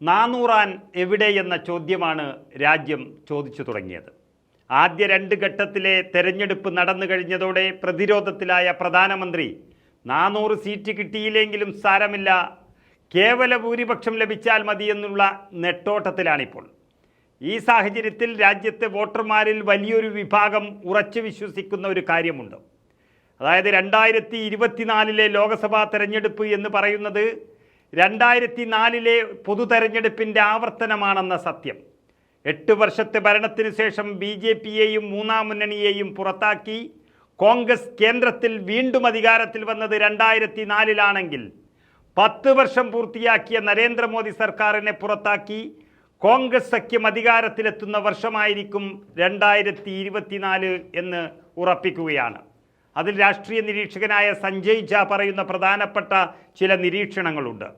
നാനൂറാൻ എവിടെയെന്ന ചോദ്യമാണ് രാജ്യം ചോദിച്ചു തുടങ്ങിയത്. ആദ്യ 2 ഘട്ടത്തിലെ തെരഞ്ഞെടുപ്പ് നടന്നു കഴിഞ്ഞതോടെ പ്രതിരോധത്തിലായ പ്രധാനമന്ത്രി 400 സീറ്റ് കിട്ടിയില്ലെങ്കിലും സാരമില്ല, കേവല ഭൂരിപക്ഷം ലഭിച്ചാൽ മതിയെന്നുള്ള നെട്ടോട്ടത്തിലാണിപ്പോൾ. ഈ സാഹചര്യത്തിൽ രാജ്യത്തെ വോട്ടർമാരിൽ വലിയൊരു വിഭാഗം ഉറച്ചു വിശ്വസിക്കുന്ന ഒരു കാര്യമുണ്ട്. അതായത് 2024 ലോക്സഭാ തെരഞ്ഞെടുപ്പ് എന്ന് പറയുന്നത് 2004 പൊതു തെരഞ്ഞെടുപ്പിൻ്റെ ആവർത്തനമാണെന്ന സത്യം. 8 വർഷത്തെ ഭരണത്തിന് ശേഷം BJPയെയും മൂന്നാം മുന്നണിയെയും പുറത്താക്കി കോൺഗ്രസ് കേന്ദ്രത്തിൽ വീണ്ടും അധികാരത്തിൽ വന്നത് 2004 10 വർഷം പൂർത്തിയാക്കിയ നരേന്ദ്രമോദി സർക്കാരിനെ പുറത്താക്കി കോൺഗ്രസ് സഖ്യം അധികാരത്തിലെത്തുന്ന വർഷമായിരിക്കും 2024 എന്ന് ഉറപ്പിക്കുകയാണ്. അതിൽ രാഷ്ട്രീയ നിരീക്ഷകനായ സഞ്ജയ് ഝാ പറയുന്ന പ്രധാനപ്പെട്ട ചില നിരീക്ഷണങ്ങളുണ്ട്.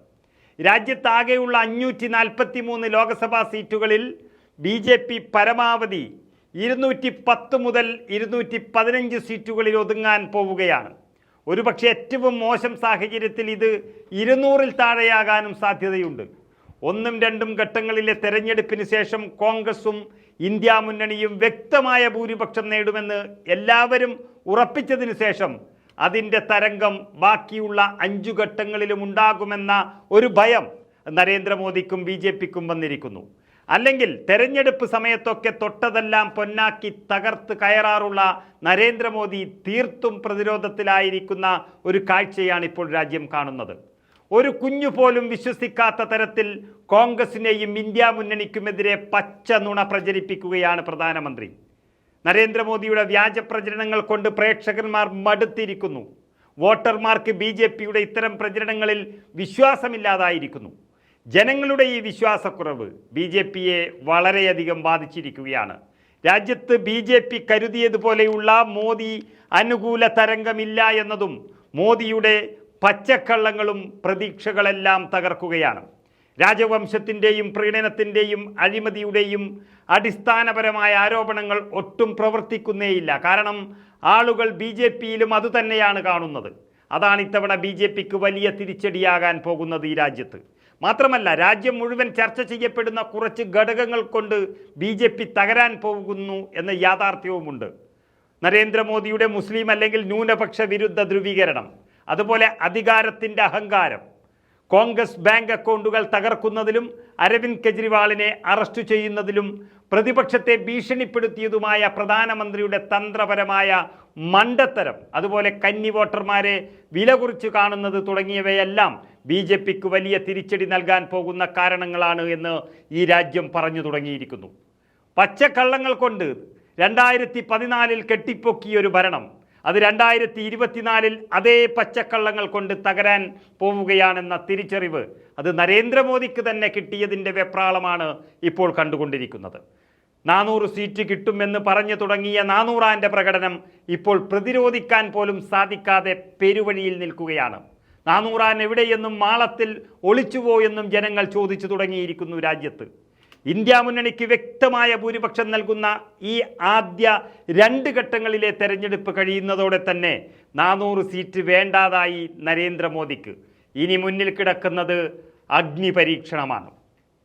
രാജ്യത്താകെയുള്ള 543 ലോക്സഭാ സീറ്റുകളിൽ BJP പരമാവധി 210 മുതൽ 215 സീറ്റുകളിൽ ഒതുങ്ങാൻ പോവുകയാണ്. ഒരുപക്ഷെ ഏറ്റവും മോശം സാഹചര്യത്തിൽ ഇത് 200-ൽ താഴെയാകാനും സാധ്യതയുണ്ട്. 1ഉം 2ഉം ഘട്ടങ്ങളിലെ തെരഞ്ഞെടുപ്പിന് ശേഷം കോൺഗ്രസും ഇന്ത്യ മുന്നണിയും വ്യക്തമായ ഭൂരിപക്ഷം നേടുമെന്ന് എല്ലാവരും ഉറപ്പിച്ചതിന് ശേഷം അതിൻ്റെ തരംഗം ബാക്കിയുള്ള 5 ഘട്ടങ്ങളിലും ഉണ്ടാകുമെന്ന ഒരു ഭയം നരേന്ദ്രമോദിക്കും BJPക്കും വന്നിരിക്കുന്നു. അല്ലെങ്കിൽ തെരഞ്ഞെടുപ്പ് സമയത്തൊക്കെ തൊട്ടതെല്ലാം പൊന്നാക്കി തകർത്ത് കയറാറുള്ള നരേന്ദ്രമോദി തീർത്തും പ്രതിരോധത്തിലായിരിക്കുന്ന ഒരു കാഴ്ചയാണ് ഇപ്പോൾ രാജ്യം കാണുന്നത്. ഒരു കുഞ്ഞു പോലും വിശ്വസിക്കാത്ത തരത്തിൽ കോൺഗ്രസിനെയും ഇന്ത്യ മുന്നണിക്കുമെതിരെ പച്ച നുണ പ്രചരിപ്പിക്കുകയാണ് പ്രധാനമന്ത്രി. നരേന്ദ്രമോദിയുടെ വ്യാജ പ്രചരണങ്ങൾ കൊണ്ട് പ്രേക്ഷകന്മാർ മടുത്തിരിക്കുന്നു. വോട്ടർമാർക്ക് BJPയുടെ ഇത്തരം പ്രചരണങ്ങളിൽ വിശ്വാസമില്ലാതായിരിക്കുന്നു. ജനങ്ങളുടെ ഈ വിശ്വാസക്കുറവ് BJPയെ വളരെയധികം ബാധിച്ചിരിക്കുകയാണ്. രാജ്യത്ത് BJP കരുതിയതുപോലെയുള്ള മോദി അനുകൂല തരംഗമില്ല എന്നതും മോദിയുടെ പച്ചക്കള്ളങ്ങളും പ്രതീക്ഷകളെല്ലാം തകർക്കുകയാണ്. രാജവംശത്തിൻ്റെയും പ്രീണനത്തിൻ്റെയും അഴിമതിയുടെയും അടിസ്ഥാനപരമായ ആരോപണങ്ങൾ ഒട്ടും പ്രവർത്തിക്കുന്നേയില്ല. കാരണം ആളുകൾ BJPയിലും അതുതന്നെയാണ് കാണുന്നത്. അതാണ് ഇത്തവണ BJPക്ക് വലിയ തിരിച്ചടിയാകാൻ പോകുന്നത് ഈ രാജ്യത്ത്. മാത്രമല്ല, രാജ്യം മുഴുവൻ ചർച്ച ചെയ്യപ്പെടുന്ന കുറച്ച് ഘടകങ്ങൾ കൊണ്ട് BJP തകരാൻ പോകുന്നു എന്ന യാഥാർത്ഥ്യവുമുണ്ട്. നരേന്ദ്രമോദിയുടെ മുസ്ലിം അല്ലെങ്കിൽ ന്യൂനപക്ഷ വിരുദ്ധ ധ്രുവീകരണം, അതുപോലെ അധികാരത്തിൻ്റെ അഹങ്കാരം, കോൺഗ്രസ് ബാങ്ക് അക്കൗണ്ടുകൾ തകർക്കുന്നതിലും അരവിന്ദ് കെജ്രിവാളിനെ അറസ്റ്റ് ചെയ്യുന്നതിലും പ്രതിപക്ഷത്തെ ഭീഷണിപ്പെടുത്തിയതുമായ പ്രധാനമന്ത്രിയുടെ തന്ത്രപരമായ മണ്ടത്തരം, അതുപോലെ കന്നി വോട്ടർമാരെ വില കുറിച്ച് കാണുന്നത് തുടങ്ങിയവയെല്ലാം BJPക്ക് വലിയ തിരിച്ചടി നൽകാൻ പോകുന്ന കാരണങ്ങളാണ് എന്ന് ഈ രാജ്യം പറഞ്ഞു തുടങ്ങിയിരിക്കുന്നു. പച്ചക്കള്ളങ്ങൾ കൊണ്ട് 2014 കെട്ടിപ്പൊക്കിയൊരു ഭരണം അത് 2024 അതേ പച്ചക്കള്ളങ്ങൾ കൊണ്ട് തകരാൻ പോവുകയാണെന്ന തിരിച്ചറിവ് അത് നരേന്ദ്രമോദിക്ക് തന്നെ കിട്ടിയതിൻ്റെ വെപ്രാളമാണ് ഇപ്പോൾ കണ്ടുകൊണ്ടിരിക്കുന്നത്. 400 സീറ്റ് കിട്ടുമെന്ന് പറഞ്ഞു തുടങ്ങിയ നാനൂറാൻ്റെ പ്രകടനം ഇപ്പോൾ പ്രതിരോധിക്കാൻ പോലും സാധിക്കാതെ പെരുവഴിയിൽ നിൽക്കുകയാണ്. നാനൂറാൻ എവിടെയെന്നും മാളത്തിൽ ഒളിച്ചുപോയെന്നും ജനങ്ങൾ ചോദിച്ചു തുടങ്ങിയിരിക്കുന്നു രാജ്യത്ത്. ഇന്ത്യ മുന്നണിക്ക് വ്യക്തമായ ഭൂരിപക്ഷം നൽകുന്ന ഈ ആദ്യ 2 ഘട്ടങ്ങളിലെ തെരഞ്ഞെടുപ്പ് കഴിയുന്നതോടെ തന്നെ 400 സീറ്റ് വേണ്ടാതായി നരേന്ദ്രമോദിക്ക്. ഇനി മുന്നിൽ കിടക്കുന്നത് അഗ്നിപരീക്ഷണമാണ്.